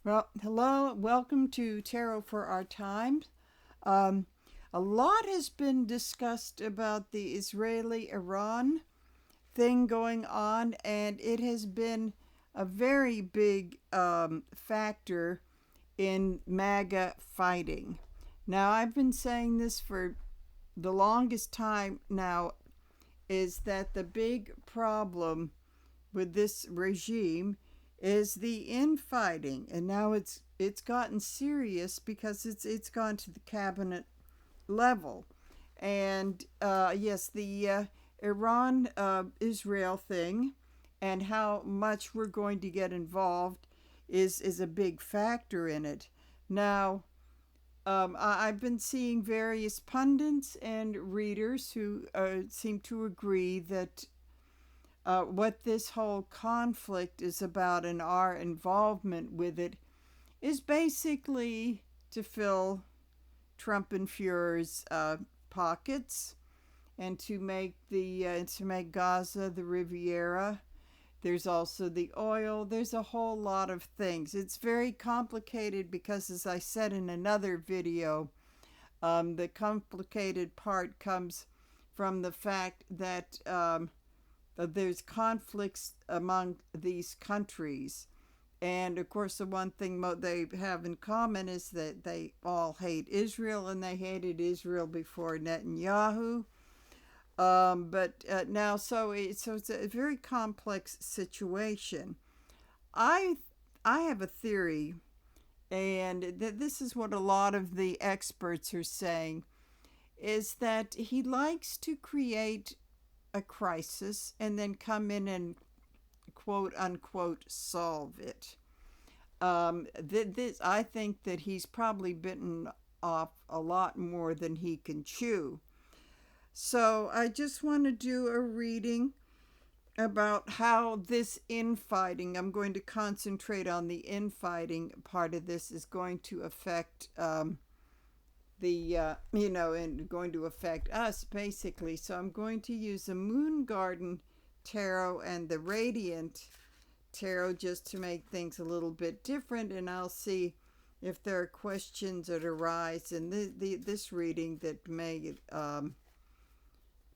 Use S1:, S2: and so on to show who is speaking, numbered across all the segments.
S1: Well, hello, welcome to Tarot for Our Times. Um, a lot has been discussed about the Israeli-Iran thing going on, and it has been a very big factor in MAGA fighting. Now, I've been saying this for the longest time now, is that the big problem with this regime is the infighting, and now it's gotten serious because it's gone to the cabinet level. And yes, the Iran Israel thing and how much we're going to get involved is a big factor in it. Now, I've been seeing various pundits and readers who seem to agree that what this whole conflict is about and our involvement with it is basically to fill Trump and Fuhrer's pockets and to make Gaza the Riviera. There's also the oil. There's a whole lot of things. It's very complicated because, as I said in another video, the complicated part comes from the fact that there's conflicts among these countries. And of course, the one thing they have in common is that they all hate Israel, and they hated Israel before Netanyahu. But now, so it's a very complex situation. I I have a theory, and this is what a lot of the experts are saying, is that he likes to create a crisis and then come in and quote unquote solve it. I think that he's probably bitten off a lot more than he can chew. So I just want to do a reading about how this infighting, I'm going to concentrate on the infighting part of this, is going to affect and going to affect us basically. So I'm going to use the Moon Garden Tarot and the Radiant Tarot just to make things a little bit different, and I'll see if there are questions that arise in this reading that may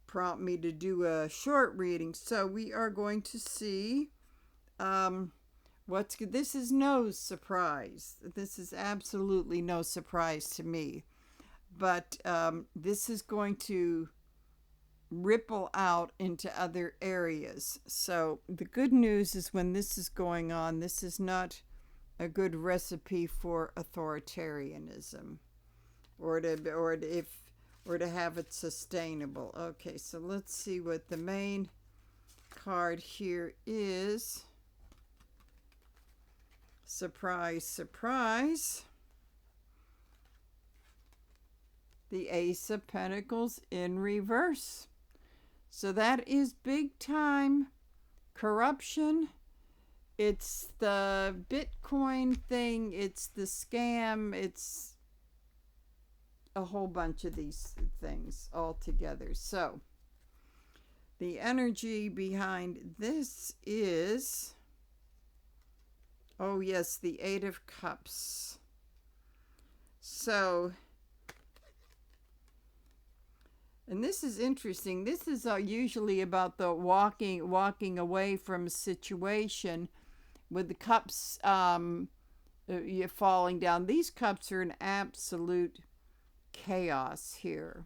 S1: prompt me to do a short reading. So we are going to see this is no surprise. This is absolutely no surprise to me. But this is going to ripple out into other areas. So the good news is when this is going on, this is not a good recipe for authoritarianism or to have it sustainable. Okay, so let's see what the main card here is. Surprise, surprise. The Ace of Pentacles in reverse. So that is big time corruption. It's the Bitcoin thing. It's the scam. It's a whole bunch of these things all together. So the energy behind this is, oh yes, the Eight of Cups. So, and this is interesting. This is usually about the walking away from a situation with the cups falling down. These cups are in absolute chaos here.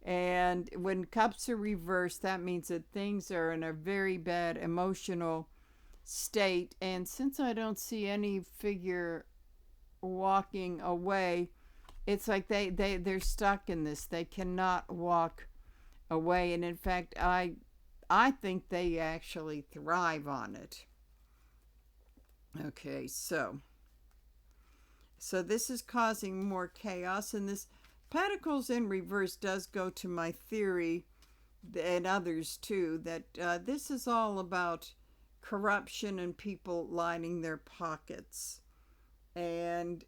S1: And when cups are reversed, that means that things are in a very bad emotional state. And since I don't see any figure walking away, it's like they're stuck in this. They cannot walk away. And in fact, I think they actually thrive on it. Okay, so this is causing more chaos, and this Pentacles in reverse does go to my theory, and others too, that this is all about corruption and people lining their pockets. And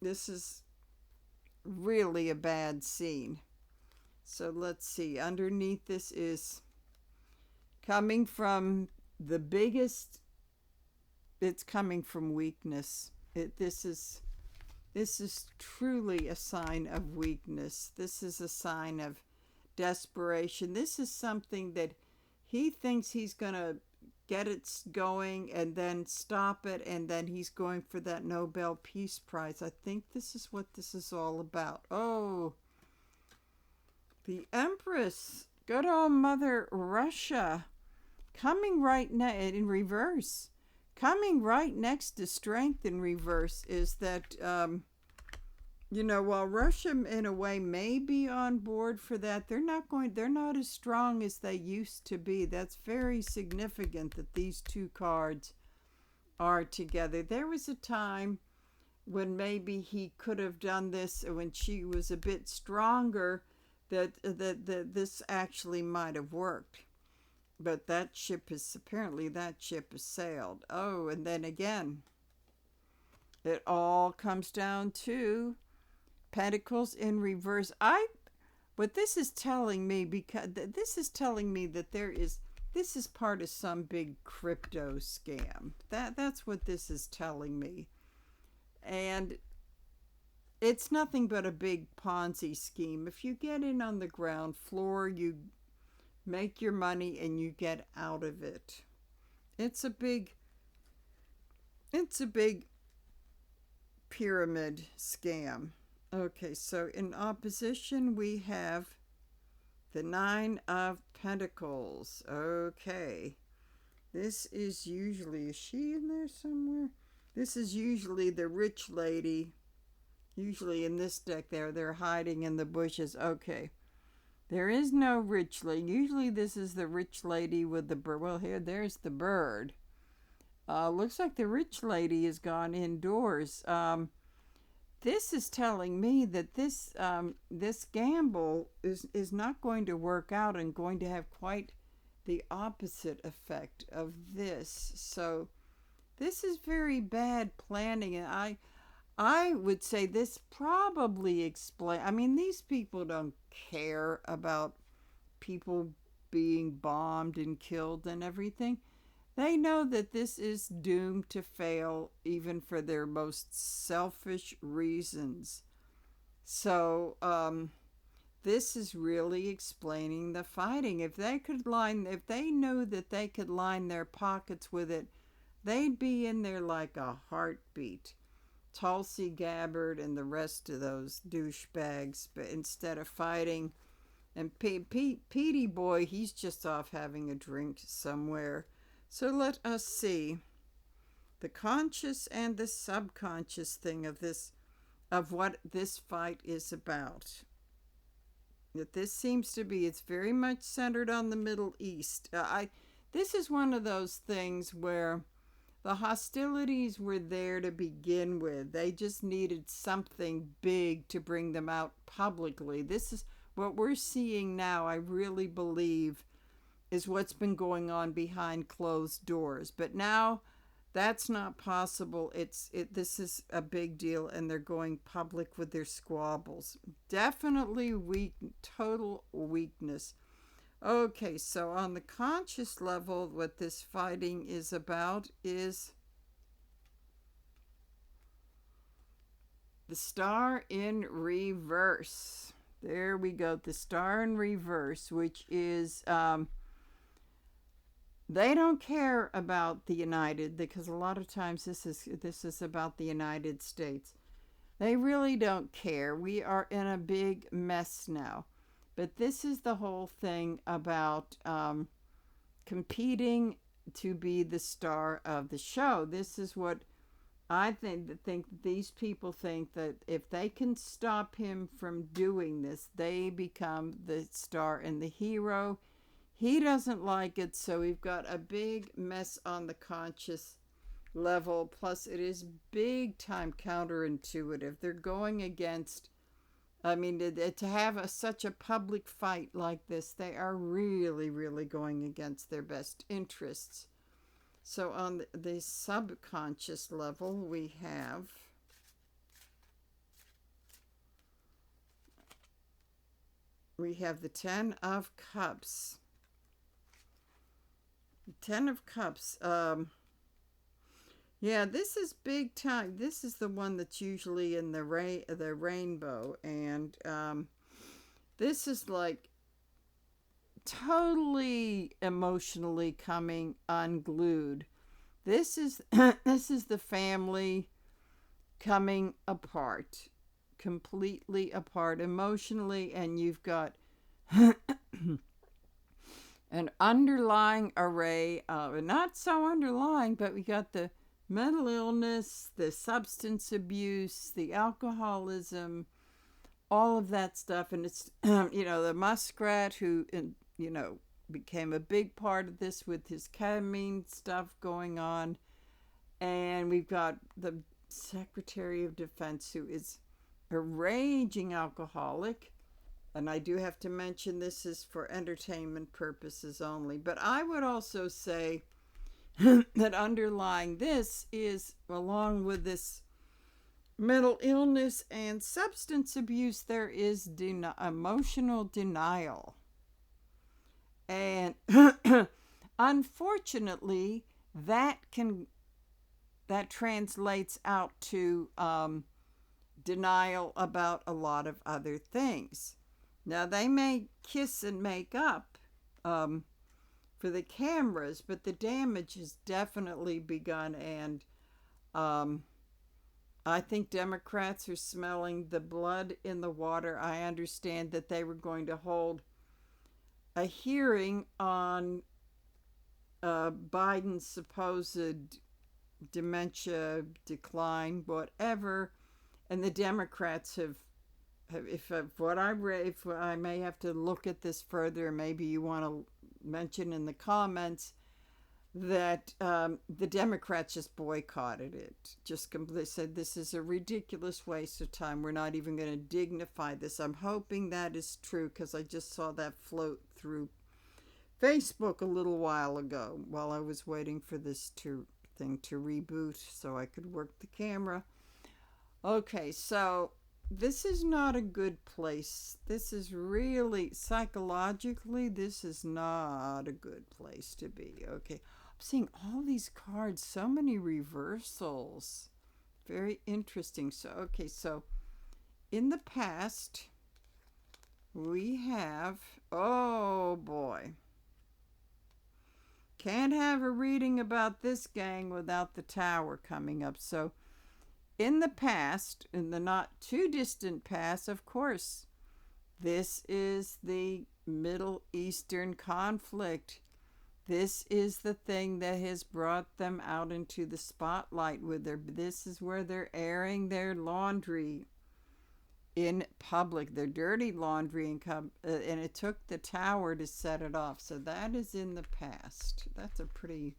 S1: this is really a bad scene. So let's see. Underneath this is coming from the biggest, it's coming from weakness. This is truly a sign of weakness. This is a sign of desperation. This is something that he thinks he's going to get it going and then stop it, and then he's going for that Nobel Peace Prize. I think this is what this is all about. Oh, the Empress, good old Mother Russia, coming right in reverse. Coming right next to strength in reverse is that, while Russia in a way may be on board for that, they're not as strong as they used to be. That's very significant that these two cards are together. There was a time when maybe he could have done this when she was a bit stronger, that this actually might have worked. But that ship has sailed. Oh, and then again, it all comes down to Pentacles in reverse. What this is telling me, because this is telling me that this is part of some big crypto scam. That's what this is telling me. And it's nothing but a big Ponzi scheme. If you get in on the ground floor, you make your money and you get out of it. It's a big pyramid scam. Okay, so in opposition we have the Nine of Pentacles. Okay. This is usually, is she in there somewhere? This is usually the rich lady. Usually in this deck they're hiding in the bushes. Okay. There is no rich lady. Usually this is the rich lady with the bird. Well, there's the bird. Looks like the rich lady has gone indoors. This is telling me that this gamble is not going to work out and going to have quite the opposite effect of this. So this is very bad planning, and I would say this probably explain. I mean, these people don't care about people being bombed and killed and everything. They know that this is doomed to fail, even for their most selfish reasons. So, this is really explaining the fighting. If they knew that they could line their pockets with it, they'd be in there like a heartbeat. Tulsi Gabbard and the rest of those douchebags, but instead of fighting, and Petey Boy, he's just off having a drink somewhere. So let us see the conscious and the subconscious thing of what this fight is about. That this seems to be, it's very much centered on the Middle East. This is one of those things where the hostilities were there to begin with. They just needed something big to bring them out publicly. This is what we're seeing now, I really believe, is what's been going on behind closed doors. But now that's not possible. This is a big deal, and they're going public with their squabbles. Definitely total weakness. Okay, so on the conscious level, what this fighting is about is the Star in reverse. There we go, the Star in reverse, which is, they don't care about the United, because a lot of times this is about the United States. They really don't care. We are in a big mess now. But this is the whole thing about competing to be the star of the show. This is what I think these people think, that if they can stop him from doing this, they become the star and the hero. He doesn't like it, so we've got a big mess on the conscious level. Plus, it is big time counterintuitive. They're going against, I mean, to have such a public fight like this, they are really, really going against their best interests. So on the subconscious level, we have the Ten of Cups. Ten of Cups. Yeah, this is big time. This is the one that's usually in the rainbow, and this is like totally emotionally coming unglued. This is this is the family coming apart, completely apart emotionally, and you've got an underlying array of, not so underlying, but we got the mental illness, the substance abuse, the alcoholism, all of that stuff. And it's, the muskrat who, became a big part of this with his ketamine stuff going on. And we've got the Secretary of Defense who is a raging alcoholic. And I do have to mention this is for entertainment purposes only. But I would also say that underlying this is, along with this mental illness and substance abuse, there is emotional denial. And unfortunately, that translates out to denial about a lot of other things. Now, they may kiss and make up for the cameras, but the damage has definitely begun, and I think Democrats are smelling the blood in the water. I understand that they were going to hold a hearing on Biden's supposed dementia decline, whatever, and the Democrats have if what I read, if I may have to look at this further, maybe you want to mention in the comments that the Democrats just boycotted it. They said this is a ridiculous waste of time. We're not even going to dignify this. I'm hoping that is true because I just saw that float through Facebook a little while ago while I was waiting for this thing to reboot so I could work the camera. Okay, so this is not a good place. This is really, psychologically, this is not a good place to be. Okay, I'm seeing all these cards, so many reversals. Very interesting. So in the past, we have, oh boy. Can't have a reading about this gang without the tower coming up. So in the past, in the not too distant past, of course, this is the Middle Eastern conflict. This is the thing that has brought them out into the spotlight this is where they're airing their laundry in public, their dirty laundry, and it took the tower to set it off. So that is in the past. That's a pretty...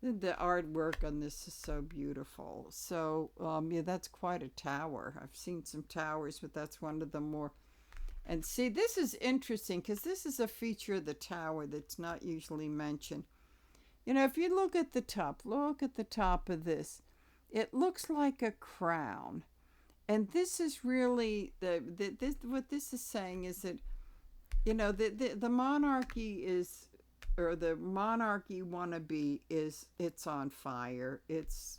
S1: The artwork on this is so beautiful. So, that's quite a tower. I've seen some towers, but that's one of the more... And see, this is interesting because this is a feature of the tower that's not usually mentioned. If you look at the top of this. It looks like a crown. And this is really, what this is saying is that, the monarchy is... or the monarchy wannabe it's on fire. It's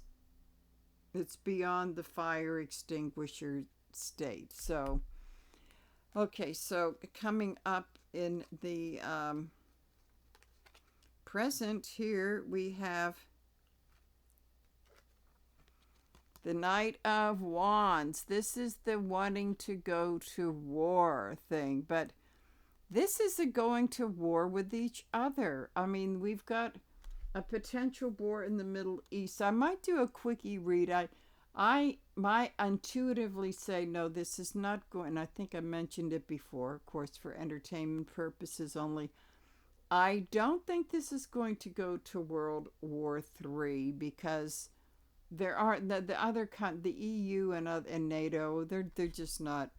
S1: beyond the fire extinguisher state. So, okay, so coming up in the present here, we have the Knight of Wands. This is the wanting to go to war thing, but this is a going to war with each other. I mean, we've got a potential war in the Middle East. I might do a quickie read. I might intuitively say, no, this is not going... I think I mentioned it before, of course, for entertainment purposes only. I don't think this is going to go to World War III because there are the EU and NATO. They're just not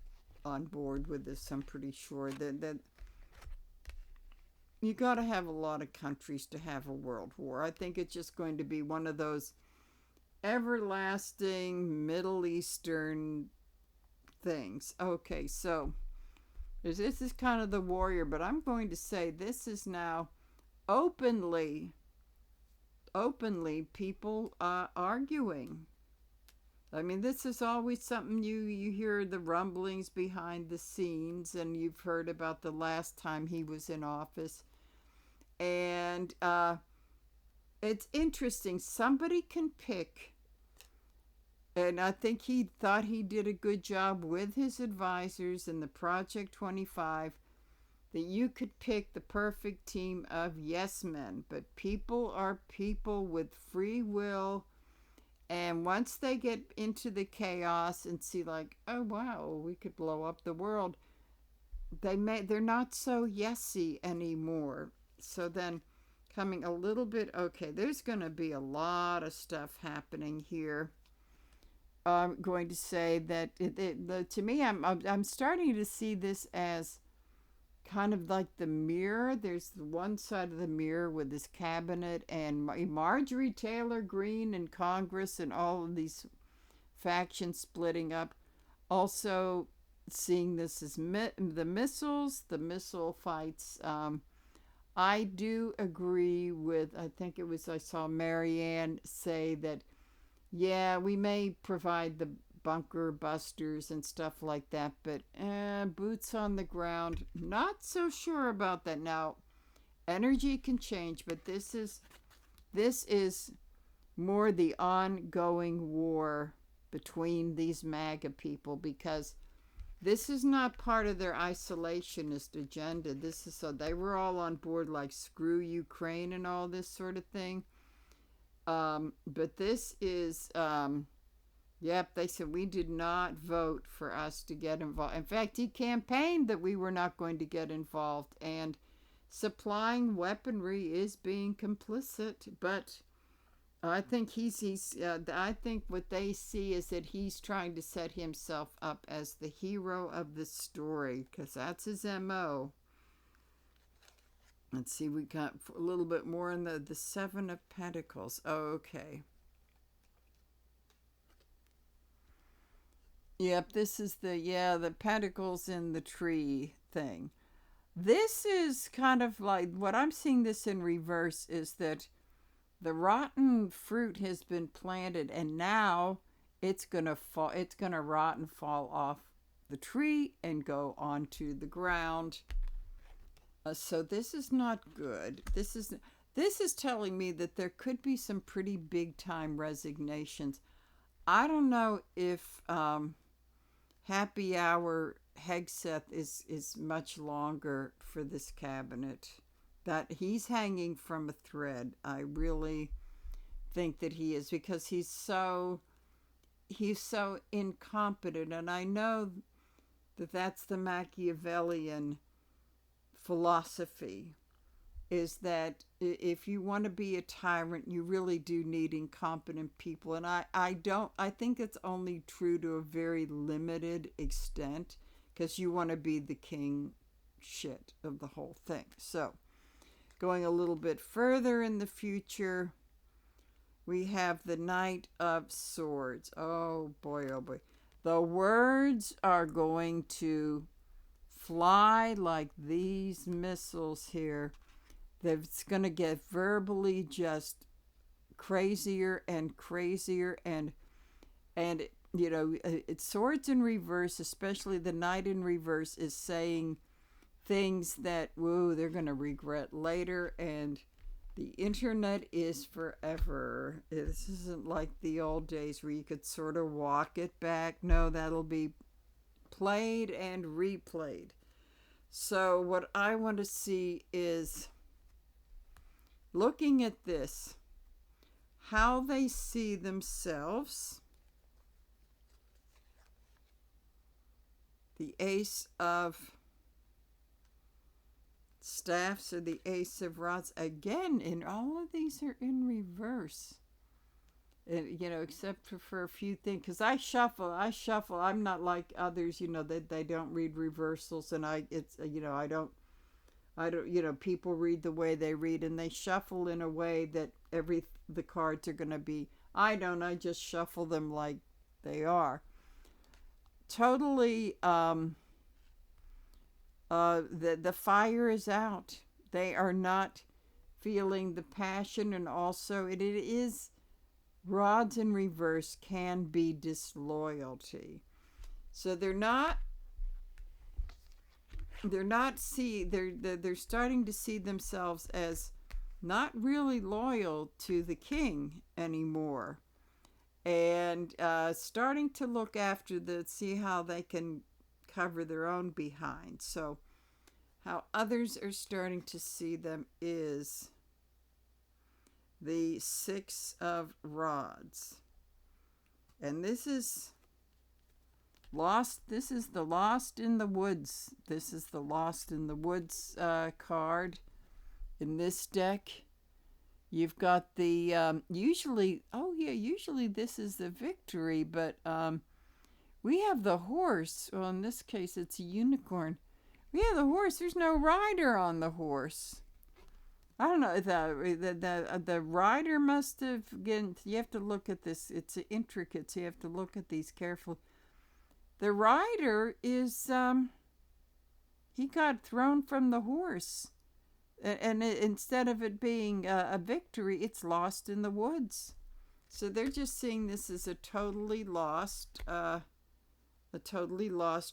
S1: on board with this. I'm pretty sure that you got to have a lot of countries to have a world war. I think it's just going to be one of those everlasting Middle Eastern things. Okay, so this is kind of the warrior, but I'm going to say this is now openly, openly people arguing. I mean, this is always something you hear the rumblings behind the scenes, and you've heard about the last time he was in office. And it's interesting. Somebody can pick, and I think he thought he did a good job with his advisors in the Project 25, that you could pick the perfect team of yes men. But people are people with free will, and once they get into the chaos and see like, oh wow, we could blow up the world, they're not so yesy anymore. So then coming a little bit, okay, there's going to be a lot of stuff happening here. I'm going to say that to me, I'm starting to see this as kind of like the mirror. There's the one side of the mirror with this cabinet and Marjorie Taylor Greene in Congress and all of these factions splitting up. Also, seeing this as the missiles, the missile fights. I do agree with, I think it was, I saw Marianne say that, yeah, we may provide the bunker busters and stuff like that, but boots on the ground, not so sure about that. Now, energy can change, but this is more the ongoing war between these MAGA people, because this is not part of their isolationist agenda. This is so they were all on board like screw Ukraine and all this sort of thing. But this is, yep, they said we did not vote for us to get involved. In fact, he campaigned that we were not going to get involved, and supplying weaponry is being complicit. But I think I think what they see is that he's trying to set himself up as the hero of the story, because that's his MO. Let's see, we got a little bit more in the Seven of Pentacles. Oh, okay. Yep, this is the pentacles in the tree thing. This is kind of like what I'm seeing this in reverse is that the rotten fruit has been planted, and now it's going to rot and fall off the tree and go onto the ground. So this is not good. This is telling me that there could be some pretty big time resignations. I don't know if Happy Hour Hegseth is much longer for this cabinet. That he's hanging from a thread. I really think that he is, because he's so incompetent, and I know that that's the Machiavellian philosophy, is that if you want to be a tyrant, you really do need incompetent people. And I think it's only true to a very limited extent, because you want to be the king shit of the whole thing. So going a little bit further in the future, we have the Knight of Swords. Oh boy, oh boy. The words are going to fly like these missiles here. It's going to get verbally just crazier and crazier, and it's swords in reverse, especially the knight in reverse is saying things that they're going to regret later. And the internet is forever. This isn't like the old days where you could sort of walk it back. No, that'll be played and replayed. So what I want to see is, looking at this, how they see themselves. The Ace of Staffs or the Ace of Rods. Again, and all of these are in reverse. And, except for a few things, because I shuffle. I'm not like others, that they don't read reversals, and I don't, people read the way they read, and they shuffle in a way that the cards are going to be. I don't. I just shuffle them like they are. Totally. The fire is out. They are not feeling the passion, and also it is rods in reverse can be disloyalty. So they're starting to see themselves as not really loyal to the king anymore, and starting to look after see how they can cover their own behind. So how others are starting to see them is the Six of Rods. And this is lost. This is the Lost in the Woods. This is the Lost in the Woods card in this deck. You've got the usually this is the Victory, but we have the Horse. Well, in this case it's a Unicorn. We have the Horse. There's no rider on the horse. I don't know. The rider must have, again, you have to look at this. It's intricate, so you have to look at these carefully. The rider is, he got thrown from the horse. And instead of it being a victory, it's lost in the woods. So they're just seeing this as a totally lost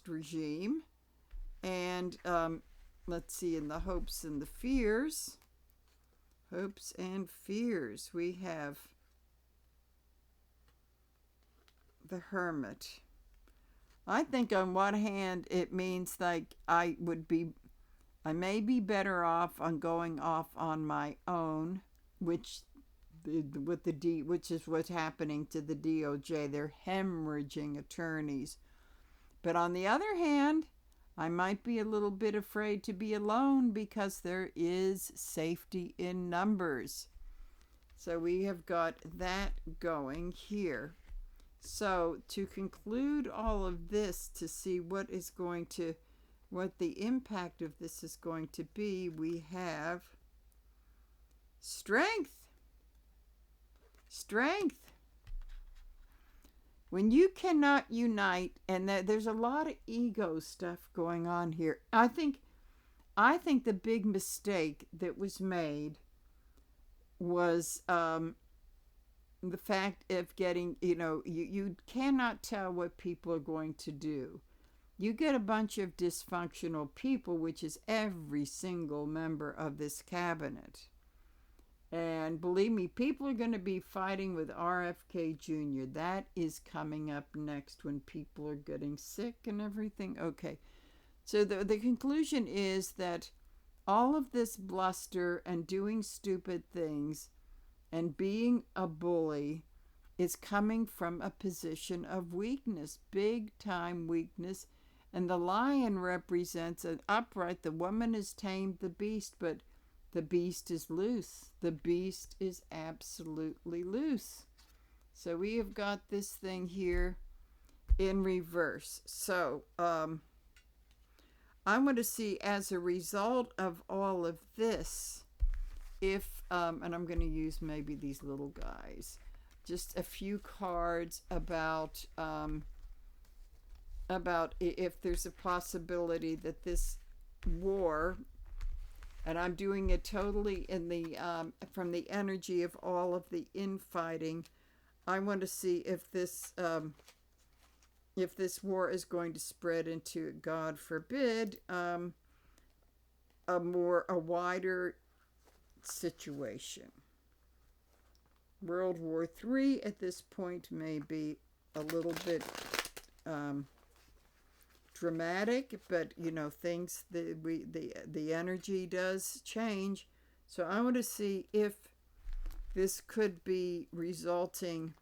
S1: regime. And let's see, in the hopes and the fears. Hopes and fears. We have the Hermit. I think on one hand it means like I may be better off on going off on my own, which is what's happening to the DOJ. They're hemorrhaging attorneys. But on the other hand, I might be a little bit afraid to be alone because there is safety in numbers. So we have got that going here. So to conclude all of this, to see what the impact of this is going to be, we have strength. Strength. When you cannot unite, and there's a lot of ego stuff going on here. I think the big mistake that was made was the fact of getting, you cannot tell what people are going to do. You get a bunch of dysfunctional people, which is every single member of this cabinet. And believe me, people are going to be fighting with RFK Jr. That is coming up next when people are getting sick and everything. Okay, so the conclusion is that all of this bluster and doing stupid things and being a bully is coming from a position of weakness, big time weakness. And the lion represents an upright. The woman has tamed the beast, but the beast is loose. The beast is absolutely loose. So we have got this thing here in reverse. So I want to see, as a result of all of this, if, and I'm going to use maybe these little guys, just a few cards about if there's a possibility that this war, and I'm doing it totally in the from the energy of all of the infighting. I want to see if this war is going to spread into, God forbid, a wider situation. World War III at this point may be a little bit dramatic, but things, the energy does change. So I want to see if this could be resulting,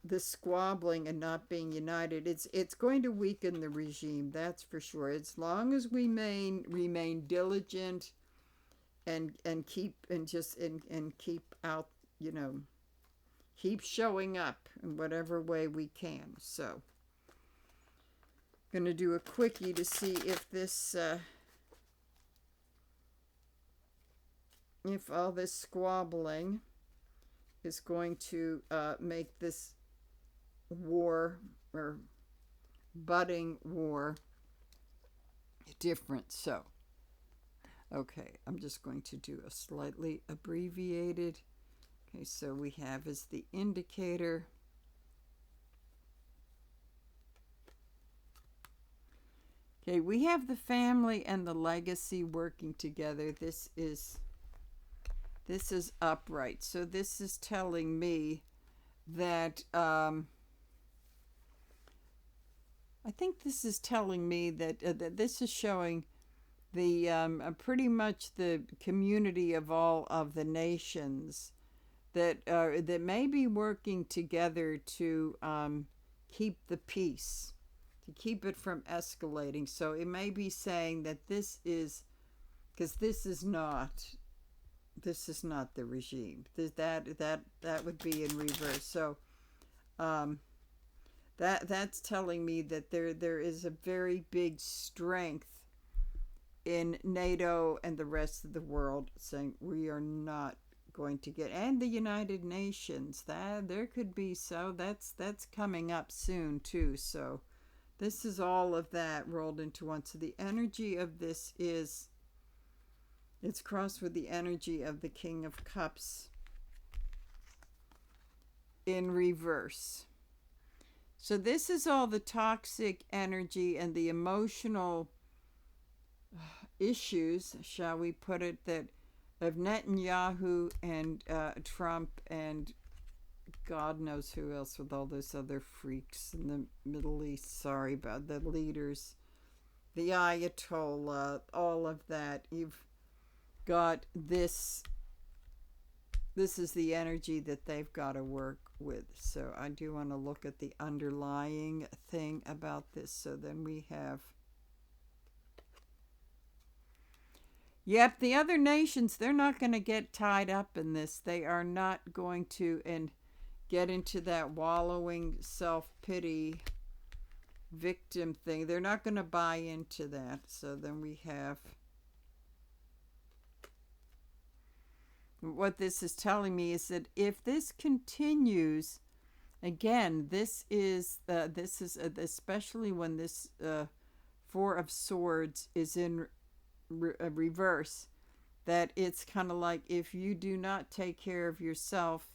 S1: this squabbling and not being united. It's going to weaken the regime, that's for sure. As long as we remain diligent and keep out, keep showing up in whatever way we can. So going to do a quickie to see if this if all this squabbling is going to make this war, or budding war, different. So Okay, I'm just going to do a slightly abbreviated. Okay, so we have as the indicator. Okay, we have the family and the legacy working together. This is upright. So this is telling me that I think this is telling me that this is showing the pretty much the community of all of the nations that may be working together to keep the peace, to keep it from escalating. So it may be saying that this is because this is not the regime. That would be in reverse. So that's telling me that there is a very big strength in NATO and the rest of the world saying we are not going to get, and the United Nations, that there could be, so that's coming up soon too. So this is all of that rolled into one. So the energy of this is, it's crossed with the energy of the King of Cups in reverse. So this is all the toxic energy and the emotional issues, shall we put it, that of Netanyahu and Trump and God knows who else, with all those other freaks in the Middle East. Sorry about the leaders, the Ayatollah, all of that. You've got this. This is the energy that they've got to work with. So I do want to look at the underlying thing about this. So then we have, yep, the other nations, they're not going to get tied up in this. They are not going to and get into that wallowing self-pity victim thing. They're not going to buy into that. So then we have, what this is telling me is that if this continues, again, this is especially when this Four of Swords is in reverse, that it's kind of like if you do not take care of yourself,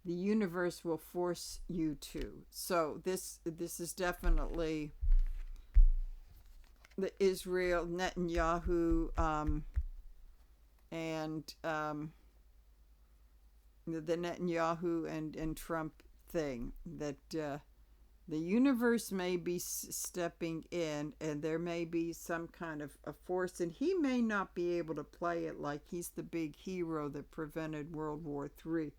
S1: the universe will force you to. So this is definitely the Israel Netanyahu and the Netanyahu and Trump thing, that the universe may be stepping in, and there may be some kind of a force, and he may not be able to play it like he's the big hero that prevented World War III.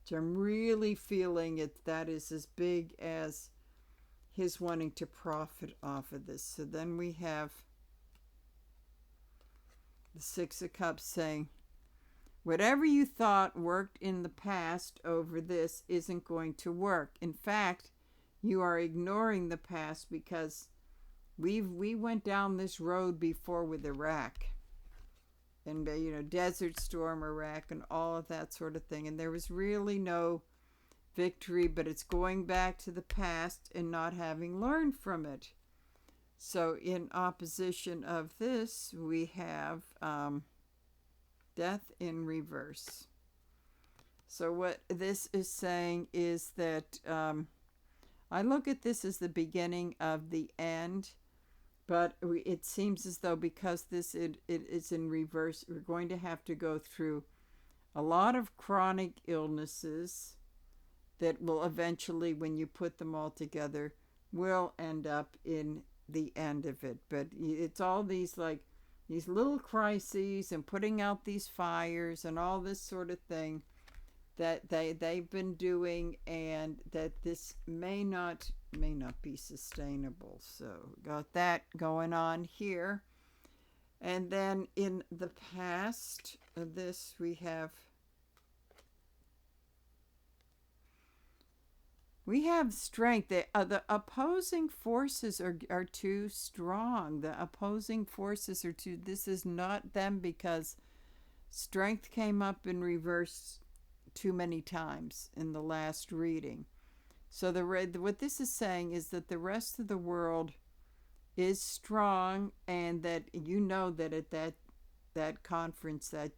S1: So I'm really feeling it, that is as big as his wanting to profit off of this. So then we have the Six of Cups saying, whatever you thought worked in the past over this isn't going to work. In fact, you are ignoring the past, because we went down this road before with Iraq and Desert Storm Iraq and all of that sort of thing, and there was really no victory, but it's going back to the past and not having learned from it. So in opposition of this, we have death in reverse. So what this is saying is that I look at this as the beginning of the end, but it seems as though because it is in reverse, we're going to have to go through a lot of chronic illnesses that will eventually, when you put them all together, will end up in the end of it. But it's all these little crises and putting out these fires and all this sort of thing that they've been doing, and that this may not be sustainable. So got that going on here. And then in the past of this, we have strength. The opposing forces are too strong. The opposing forces are too, this is not them, because strength came up in reverse too many times in the last reading. So what this is saying is that the rest of the world is strong, and that that that conference, that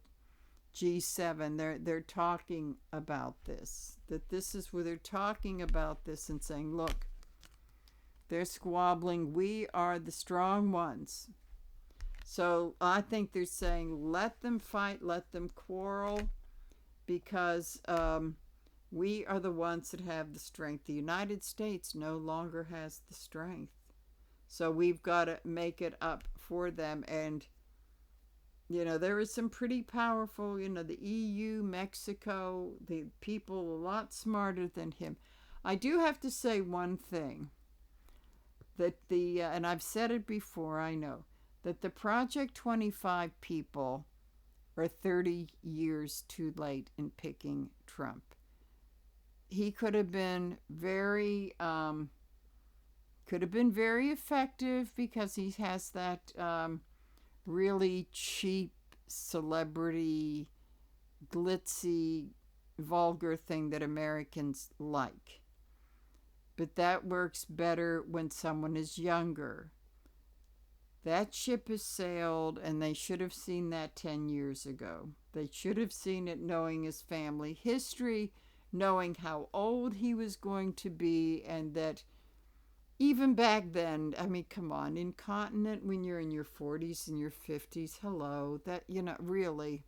S1: G7, they're talking about this. That this is where they're talking about this and saying, look, they're squabbling. We are the strong ones. So I think they're saying, let them fight, let them quarrel, because we are the ones that have the strength. The United States no longer has the strength. So we've got to make it up for them. And, there is some pretty powerful, the EU, Mexico, the people a lot smarter than him. I do have to say one thing, that and I've said it before, I know, that the Project 25 people are 30 years too late in picking Trump. He could have been very effective, because he has that really cheap, celebrity, glitzy, vulgar thing that Americans like. But that works better when someone is younger. That ship has sailed, and they should have seen that 10 years ago. They should have seen it, knowing his family history, knowing how old he was going to be, and that even back then, I mean, come on, incontinent when you're in your 40s and your 50s, hello, that, really.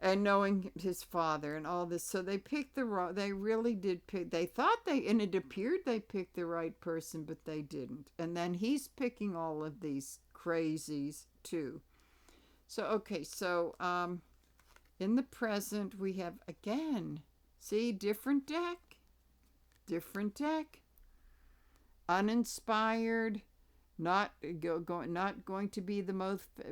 S1: And knowing his father and all this. So they picked they really did pick, and it appeared they picked the right person, but they didn't. And then he's picking all of these crazies too. So, okay, so in the present, we have, again, see, different deck. Uninspired, not going to be the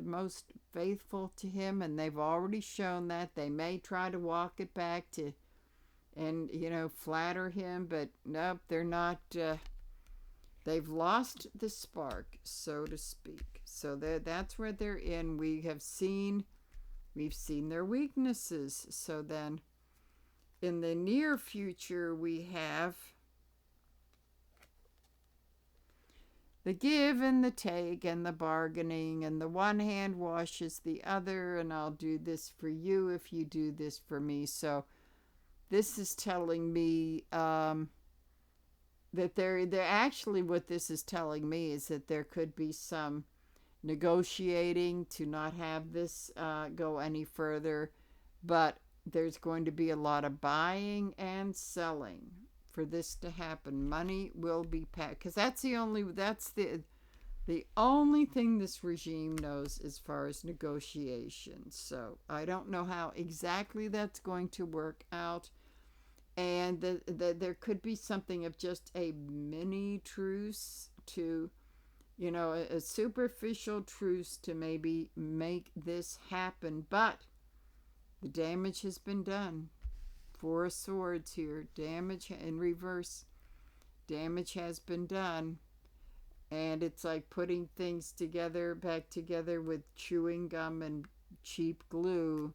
S1: most faithful to him, and they've already shown that. They may try to walk it back and flatter him, but nope, they're not. They've lost the spark, so to speak. So that's where they're in. We've seen their weaknesses. So then, in the near future, we have the give and the take and the bargaining, and the one hand washes the other, and I'll do this for you if you do this for me. So this is telling me that they're actually, what this is telling me is that there could be some negotiating to not have this go any further, but there's going to be a lot of buying and selling for this to happen. Money will be packed, because that's the only thing this regime knows as far as negotiations. So I don't know how exactly that's going to work out, and there could be something of just a mini truce to, a superficial truce to maybe make this happen, but the damage has been done. Four of Swords here. Damage in reverse. Damage has been done. And it's like putting things back together with chewing gum and cheap glue.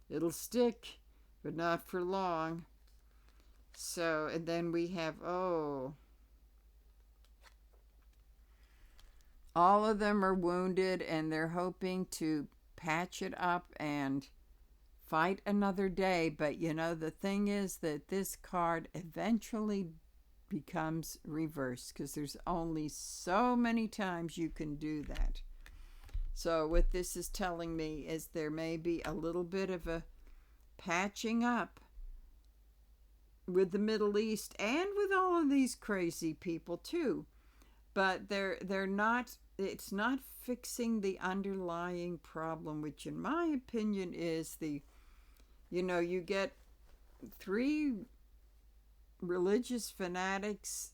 S1: It'll stick, but not for long. So, and then we have, all of them are wounded, and they're hoping to patch it up and fight another day. But the thing is that this card eventually becomes reversed, because there's only so many times you can do that. So what this is telling me is there may be a little bit of a patching up with the Middle East and with all of these crazy people too. But they're not, it's not fixing the underlying problem, which in my opinion is you get three religious fanatics,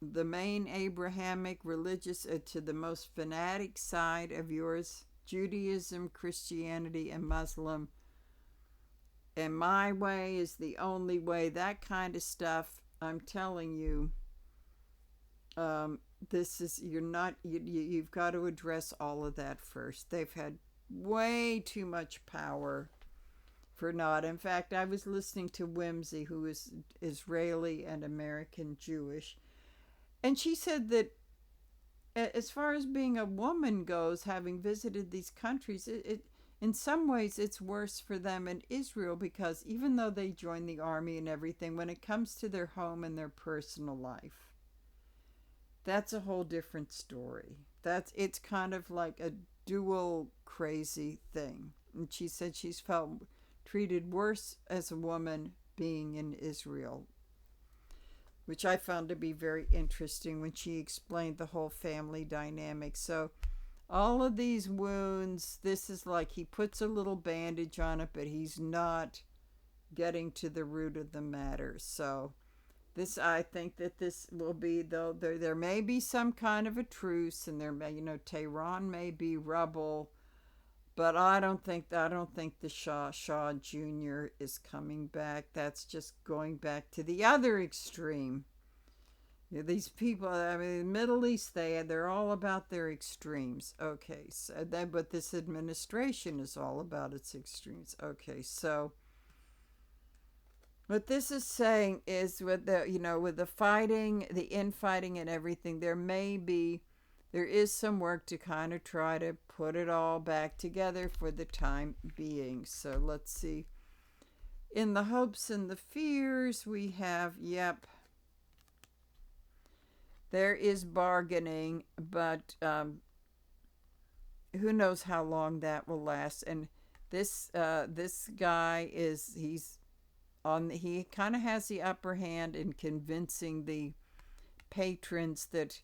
S1: the main Abrahamic religious to the most fanatic side of yours, Judaism, Christianity, and Muslim. And my way is the only way. That kind of stuff, I'm telling you, you've got to address all of that first. They've had way too much power for not. In fact, I was listening to Whimsy, who is Israeli and American Jewish, and she said that as far as being a woman goes, having visited these countries, it in some ways it's worse for them in Israel, because even though they join the army and everything, when it comes to their home and their personal life, that's a whole different story. It's kind of like a dual crazy thing. And she said she's felt treated worse as a woman being in Israel, which I found to be very interesting when she explained the whole family dynamic. So all of these wounds, this is like he puts a little bandage on it, but he's not getting to the root of the matter. So this, I think that this will be, though there may be some kind of a truce, and there may, Tehran may be rubble, but I don't think the Shah Jr. is coming back. That's just going back to the other extreme. These people, I mean, the Middle East, they're all about their extremes. Okay, so but this administration is all about its extremes. Okay, so what this is saying is, with the fighting, the infighting and everything, there is some work to kind of try to put it all back together for the time being. So let's see. In the hopes and the fears, we have, there is bargaining, but who knows how long that will last. And this guy he kind of has the upper hand in convincing the patrons that,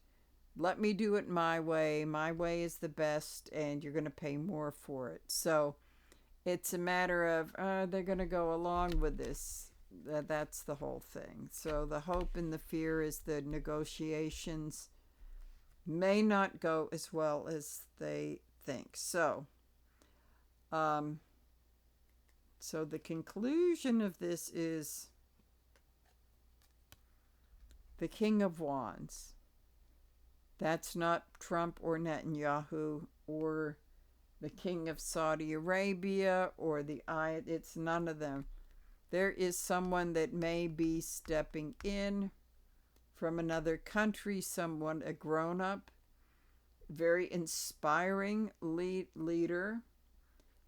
S1: let me do it my way. My way is the best, and you're going to pay more for it. So it's a matter of, they're going to go along with this. That's the whole thing. So the hope and the fear is the negotiations may not go as well as they think. So, so the conclusion of this is the King of Wands. That's not Trump or Netanyahu or the King of Saudi Arabia or it's none of them. There is someone that may be stepping in from another country, someone, a grown-up, very inspiring leader.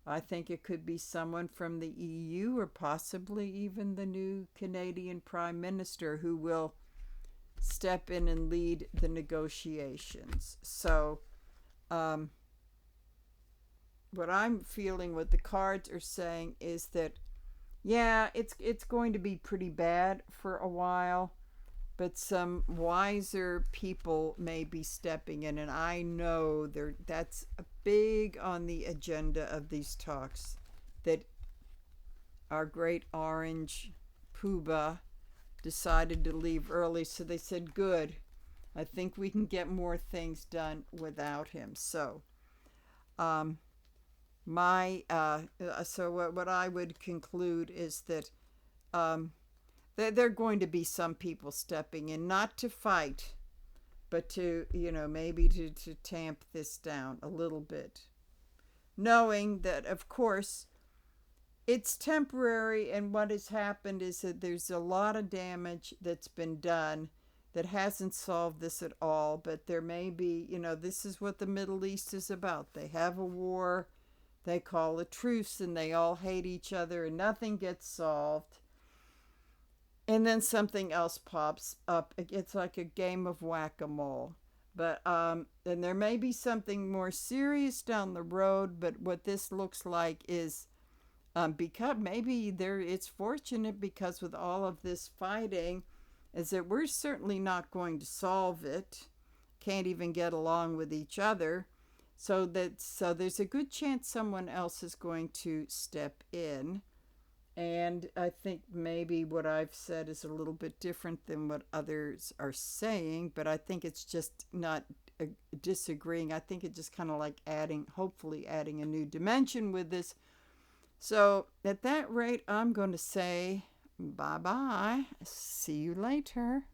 S1: I think it could be someone from the EU, or possibly even the new Canadian Prime Minister, who will step in and lead the negotiations. So what I'm feeling, what the cards are saying, is that it's going to be pretty bad for a while, but some wiser people may be stepping in, and I know that's big on the agenda of these talks, that our great orange poobah decided to leave early, so they said, good, I think we can get more things done without him. So what I would conclude is that there are going to be some people stepping in, not to fight, but to, maybe to tamp this down a little bit, knowing that, of course, it's temporary, and what has happened is that there's a lot of damage that's been done that hasn't solved this at all. But there may be, this is what the Middle East is about. They have a war, they call a truce, and they all hate each other, and nothing gets solved. And then something else pops up. It's like a game of whack-a-mole. But and there may be something more serious down the road, but what this looks like is, because maybe it's fortunate, because with all of this fighting, is that we're certainly not going to solve it. Can't even get along with each other. So there's a good chance someone else is going to step in. And I think maybe what I've said is a little bit different than what others are saying, but I think it's just not disagreeing. I think it's just kind of like hopefully adding a new dimension with this. So at that rate, I'm going to say bye-bye. See you later.